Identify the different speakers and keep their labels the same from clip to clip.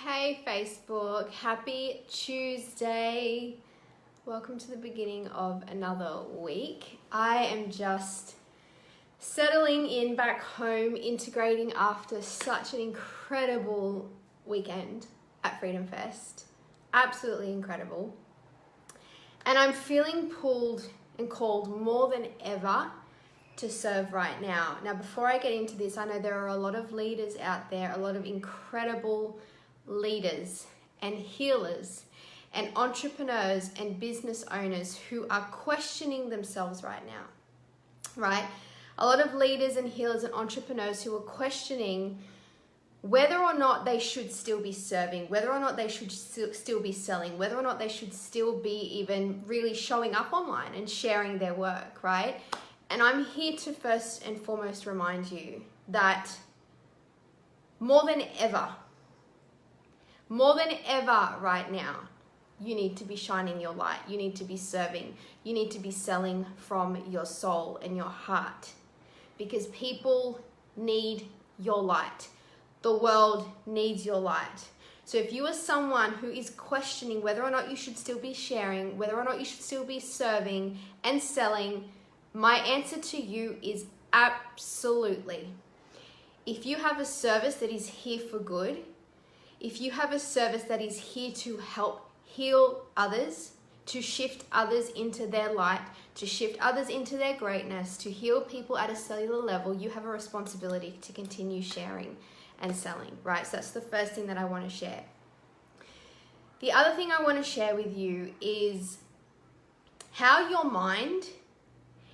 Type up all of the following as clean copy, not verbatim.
Speaker 1: Hey Facebook, happy Tuesday. Welcome to the beginning of another week. I am just settling in back home, integrating after such an incredible weekend at Freedom Fest. Absolutely incredible. And I'm feeling pulled and called more than ever to serve right now. Now, before I get into this, I know there are a lot of leaders out there, a lot of incredible leaders and healers and entrepreneurs and business owners who are questioning themselves right now, right? A lot of leaders and healers and entrepreneurs who are questioning whether or not they should still be serving, whether or not they should still be selling, whether or not they should still be even really showing up online and sharing their work, right? And I'm here to first and foremost remind you that more than ever right now, you need to be shining your light. You need to be serving. You need to be selling from your soul and your heart, because people need your light. The world needs your light. So if you are someone who is questioning whether or not you should still be sharing, whether or not you should still be serving and selling, my answer to you is absolutely. If you have a service that is here for good, if you have a service that is here to help heal others, to shift others into their light, to shift others into their greatness, to heal people at a cellular level, you have a responsibility to continue sharing and selling, right? So that's the first thing that I want to share. The other thing I want to share with you is how your mind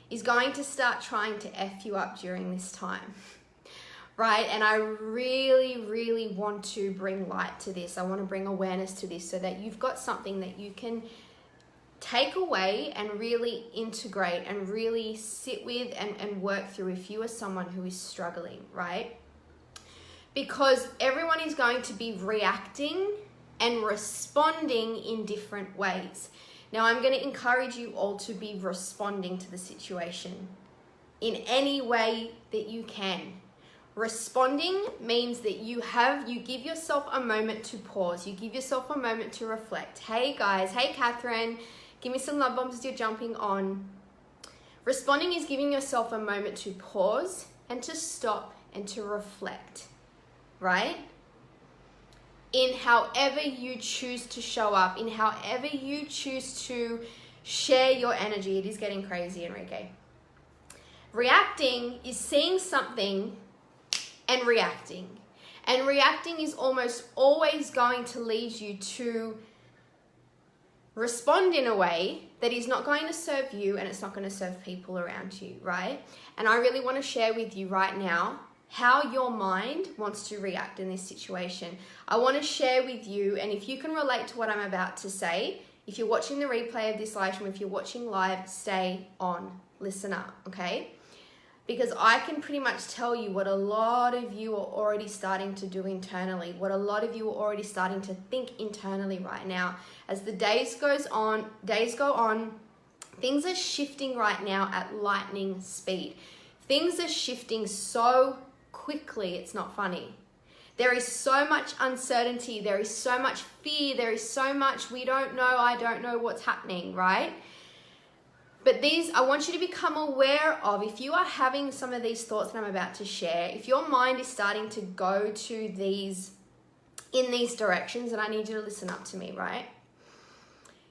Speaker 1: is going to start trying to F you up during this time, right? And I really want to bring light to this. I want to bring awareness to this so that you've got something that you can take away and really integrate and really sit with and work through if you are someone who is struggling, right? Because everyone is going to be reacting and responding in different ways. Now, I'm going to encourage you all to be responding to the situation in any way that you can. Responding means that you give yourself a moment to pause. You give yourself a moment to reflect. Hey guys, hey Catherine, give me some love bombs as you're jumping on. Responding is giving yourself a moment to pause and to stop and to reflect, right? In however you choose to show up, in however you choose to share your energy. It is getting crazy, Enrique. Reacting is seeing something and reacting. And reacting is almost always going to lead you to respond in a way that is not going to serve you and it's not going to serve people around you, right? And I really want to share with you right now how your mind wants to react in this situation. I want to share with you, and if you can relate to what I'm about to say, if you're watching the replay of this live stream, if you're watching live, stay on, listen up, okay? Because I can pretty much tell you what a lot of you are already starting to do internally, what a lot of you are already starting to think internally right now. As the days go on, things are shifting right now at lightning speed. Things are shifting so quickly, it's not funny. There is so much uncertainty, there is so much fear, there is so much we don't know, I don't know what's happening, right? But I want you to become aware of, if you are having some of these thoughts that I'm about to share, if your mind is starting to go to in these directions, and I need you to listen up to me, right?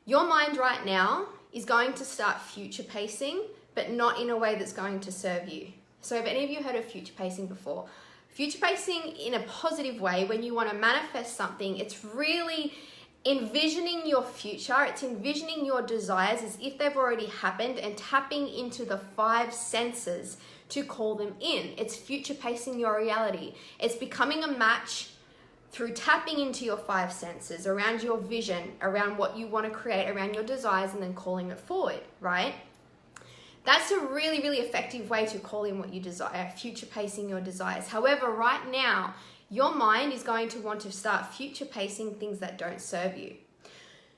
Speaker 1: Your mind right now is going to start future pacing, but not in a way that's going to serve you. So have any of you heard of future pacing before? Future pacing in a positive way, when you want to manifest something, it's really envisioning your future. It's envisioning your desires as if they've already happened and tapping into the 5 senses to call them in. It's future pacing your reality. It's becoming a match through tapping into your 5 senses around your vision, around what you want to create, around your desires, and then calling it forward, right? That's a really effective way to call in what you desire, future pacing your desires. However, right now, your mind is going to want to start future pacing things that don't serve you.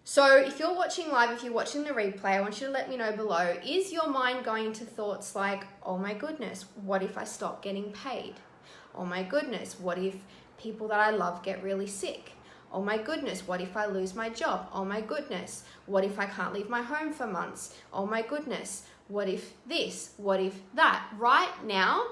Speaker 1: So if you're watching live, if you're watching the replay, I want you to let me know below, is your mind going to thoughts like, oh my goodness, what if I stop getting paid? Oh my goodness, what if people that I love get really sick? Oh my goodness, what if I lose my job? Oh my goodness, what if I can't leave my home for months? Oh my goodness, what if this? What if that? Right now,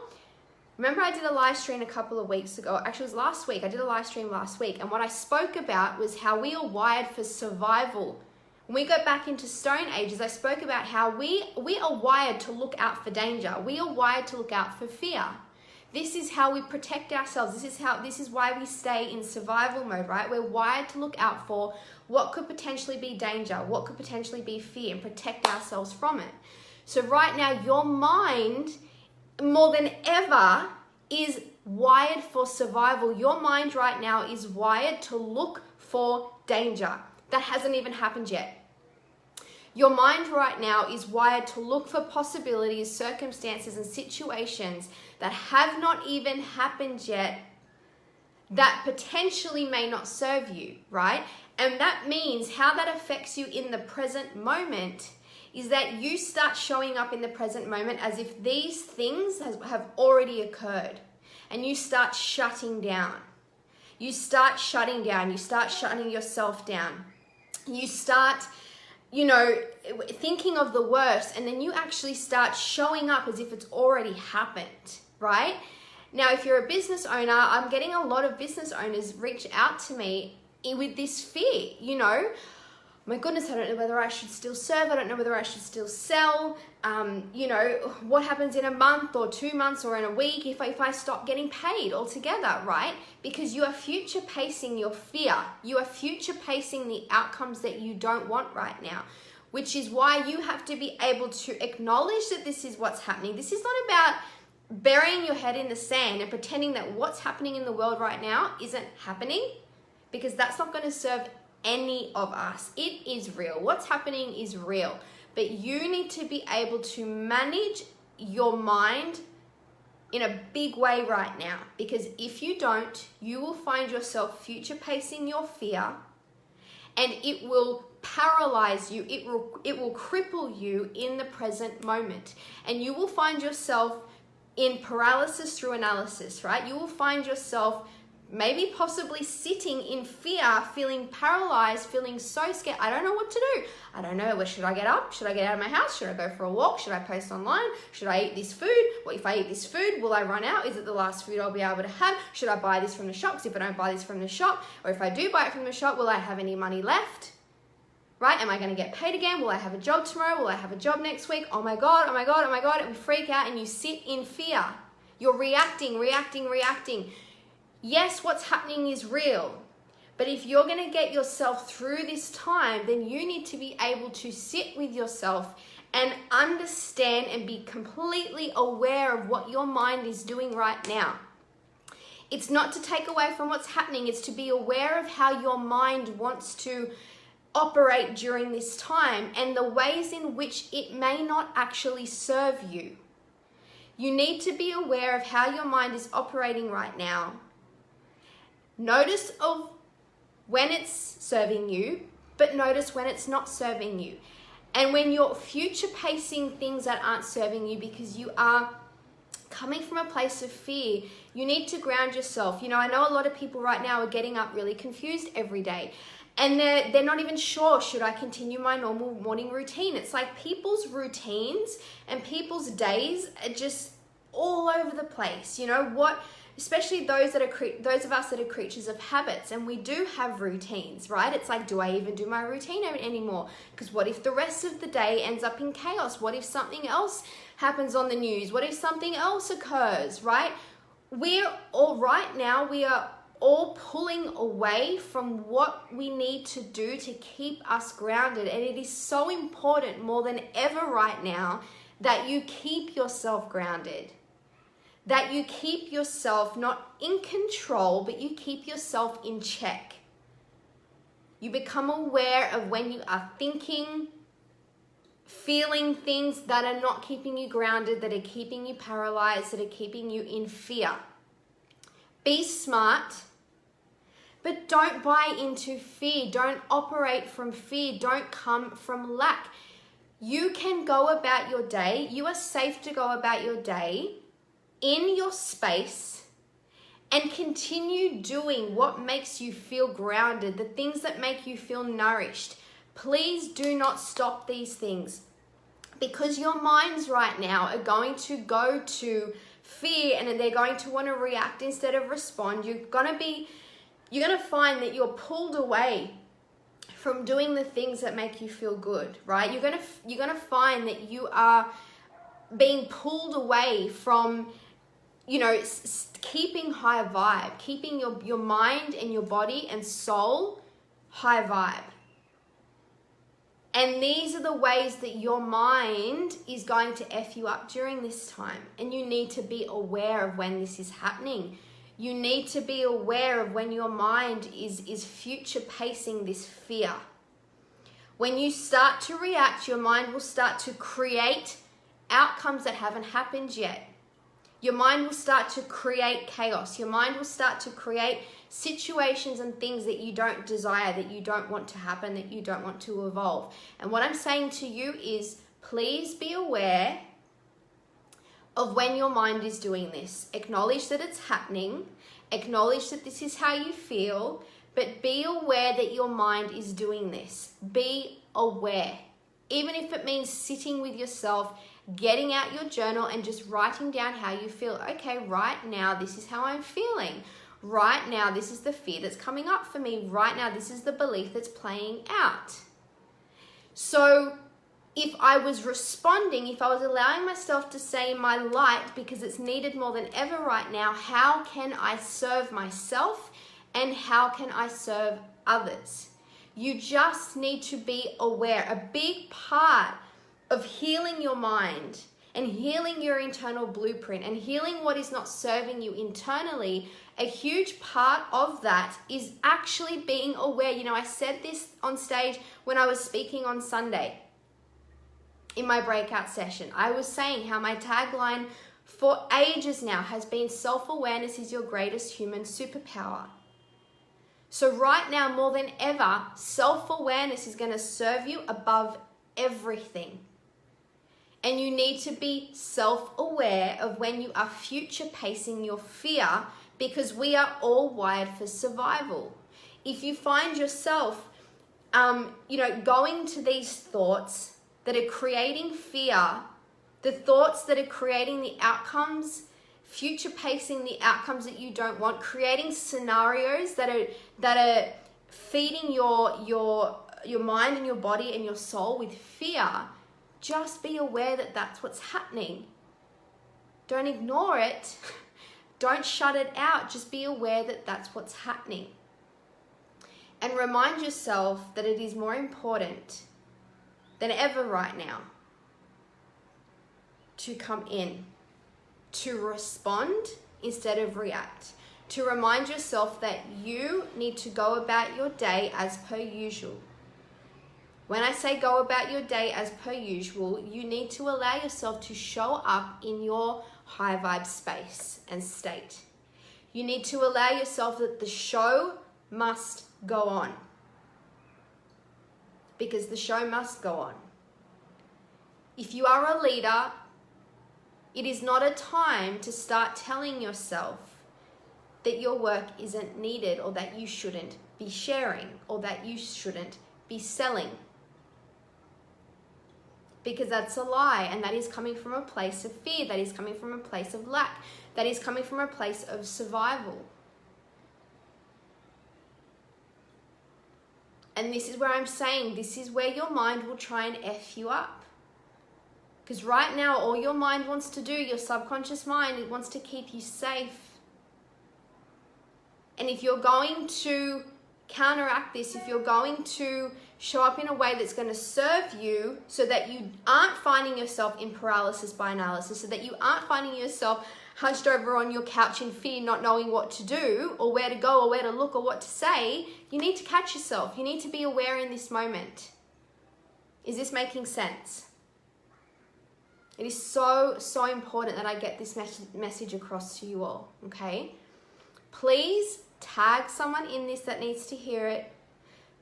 Speaker 1: remember I did a live stream a couple of weeks ago. Actually, it was last week. I did a live stream last week. And what I spoke about was how we are wired for survival. When we go back into Stone Ages, I spoke about how we are wired to look out for danger. We are wired to look out for fear. This is how we protect ourselves. This is why we stay in survival mode, right? We're wired to look out for what could potentially be danger, what could potentially be fear, and protect ourselves from it. So right now, your mind, more than ever, is wired for survival. Your mind right now is wired to look for danger. That hasn't even happened yet. Your mind right now is wired to look for possibilities, circumstances, and situations that have not even happened yet that potentially may not serve you, right? And that means how that affects you in the present moment is that you start showing up in the present moment as if these things have already occurred, and you start shutting down. You start shutting down. You start shutting yourself down. You start, thinking of the worst, and then you actually start showing up as if it's already happened, right? Now, if you're a business owner, I'm getting a lot of business owners reach out to me with this fear, my goodness, I don't know whether I should still serve. I don't know whether I should still sell. What happens in a month or 2 months or in a week if I stop getting paid altogether, right? Because you are future pacing your fear. You are future pacing the outcomes that you don't want right now, which is why you have to be able to acknowledge that this is what's happening. This is not about burying your head in the sand and pretending that what's happening in the world right now isn't happening, because that's not going to serve any of us. It is real. What's happening is real. But you need to be able to manage your mind in a big way right now, because if you don't, you will find yourself future pacing your fear, and it will paralyze you. It will cripple you in the present moment, and you will find yourself in paralysis through analysis, right? You will find yourself maybe possibly sitting in fear, feeling paralyzed, feeling so scared. I don't know what to do. I don't know. Should I get up? Should I get out of my house? Should I go for a walk? Should I post online? Should I eat this food? What if I eat this food? Will I run out? Is it the last food I'll be able to have? Should I buy this from the shop? Because if I don't buy this from the shop, or if I do buy it from the shop, will I have any money left? Right? Am I going to get paid again? Will I have a job tomorrow? Will I have a job next week? Oh my God, oh my God, oh my God. And we freak out and you sit in fear. You're reacting. Yes, what's happening is real, but if you're going to get yourself through this time, then you need to be able to sit with yourself and understand and be completely aware of what your mind is doing right now. It's not to take away from what's happening, it's to be aware of how your mind wants to operate during this time and the ways in which it may not actually serve you. You need to be aware of how your mind is operating right now. Notice of when it's serving you, but notice when it's not serving you. And when you're future pacing things that aren't serving you because you are coming from a place of fear, you need to ground yourself. I know a lot of people right now are getting up really confused every day, and they're not even sure, should I continue my normal morning routine? It's like people's routines and people's days are just all over the place. Especially those of us that are creatures of habits, and we do have routines, right? It's like, do I even do my routine anymore? Because what if the rest of the day ends up in chaos? What if something else happens on the news? What if something else occurs, right? We are all pulling away from what we need to do to keep us grounded. And it is so important more than ever right now that you keep yourself grounded. That you keep yourself not in control, but you keep yourself in check. You become aware of when you are thinking, feeling things that are not keeping you grounded, that are keeping you paralyzed, that are keeping you in fear. Be smart, but don't buy into fear. Don't operate from fear. Don't come from lack. You can go about your day. You are safe to go about your day in your space and continue doing what makes you feel grounded, the things that make you feel nourished. Please do not stop these things, because your minds right now are going to go to fear and they're going to want to react instead of respond. You're going to find that you're pulled away from doing the things that make you feel good, right? You're going to find that you are being pulled away from, keeping high vibe, keeping your mind and your body and soul high vibe. And these are the ways that your mind is going to F you up during this time. And you need to be aware of when this is happening. You need to be aware of when your mind is future pacing this fear. When you start to react, your mind will start to create outcomes that haven't happened yet. Your mind will start to create chaos. Your mind will start to create situations and things that you don't desire, that you don't want to happen, that you don't want to evolve. And what I'm saying to you is, please be aware of when your mind is doing this. Acknowledge that it's happening. Acknowledge that this is how you feel, but be aware that your mind is doing this. Be aware. Even if it means sitting with yourself, getting out your journal and just writing down how you feel. Okay, right now, this is how I'm feeling. Right now, this is the fear that's coming up for me. Right now, this is the belief that's playing out. So if I was responding, if I was allowing myself to say my light because it's needed more than ever right now, how can I serve myself and how can I serve others? You just need to be aware. A big part of healing your mind and healing your internal blueprint and healing what is not serving you internally, a huge part of that is actually being aware. I said this on stage when I was speaking on Sunday in my breakout session. I was saying how my tagline for ages now has been self-awareness is your greatest human superpower. So right now, more than ever, self-awareness is going to serve you above everything. And you need to be self-aware of when you are future pacing your fear, because we are all wired for survival. If you find yourself, going to these thoughts that are creating fear, the thoughts that are creating the outcomes, future pacing the outcomes that you don't want, creating scenarios that are feeding your mind and your body and your soul with fear, just be aware that that's what's happening. Don't ignore it. Don't shut it out. Just be aware that that's what's happening. And remind yourself that it is more important than ever right now to come in, to respond instead of react. To remind yourself that you need to go about your day as per usual. When I say go about your day as per usual, you need to allow yourself to show up in your high vibe space and state. You need to allow yourself that the show must go on. Because the show must go on. If you are a leader, it is not a time to start telling yourself that your work isn't needed, or that you shouldn't be sharing, or that you shouldn't be selling. Because that's a lie, and that is coming from a place of fear, that is coming from a place of lack, that is coming from a place of survival. And this is where I'm saying, this is where your mind will try and F you up. Because right now, all your mind wants to do, your subconscious mind, it wants to keep you safe. And if you're going to counteract this, if you're going to show up in a way that's going to serve you, so that you aren't finding yourself in paralysis by analysis, so that you aren't finding yourself hunched over on your couch in fear, not knowing what to do or where to go or where to look or what to say, you need to catch yourself. You need to be aware in this moment. Is this making sense? It is so, so important that I get this message across to you all, okay? Please tag someone in this that needs to hear it.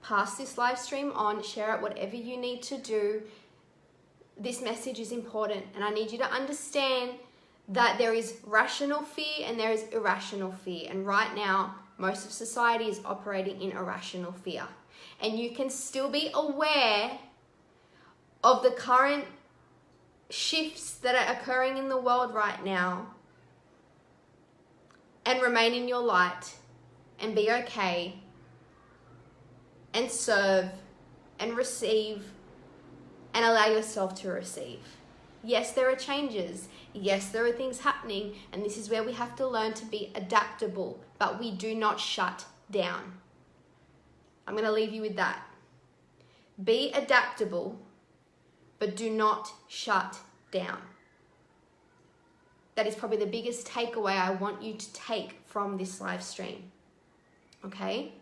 Speaker 1: Pass this live stream on, share it, whatever you need to do. This message is important, and I need you to understand that there is rational fear and there is irrational fear. And right now, most of society is operating in irrational fear. And you can still be aware of the current shifts that are occurring in the world right now and remain in your light and be okay and serve and receive and allow yourself to receive. Yes, there are changes. Yes, there are things happening, and this is where we have to learn to be adaptable, but we do not shut down. I'm going to leave you with that. Be adaptable, but do not shut down. That is probably the biggest takeaway I want you to take from this live stream. Okay?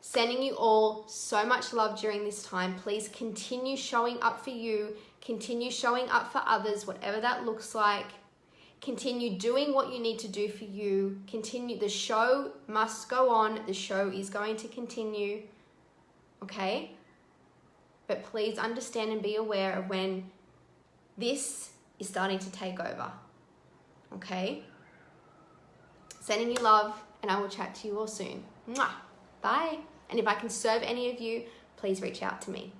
Speaker 1: Sending you all so much love during this time. Please continue showing up for you. Continue showing up for others, whatever that looks like. Continue doing what you need to do for you. Continue. The show must go on. The show is going to continue. Okay? But please understand and be aware of when this is starting to take over. Okay? Sending you love, and I will chat to you all soon. Mwah! Bye. And if I can serve any of you, please reach out to me.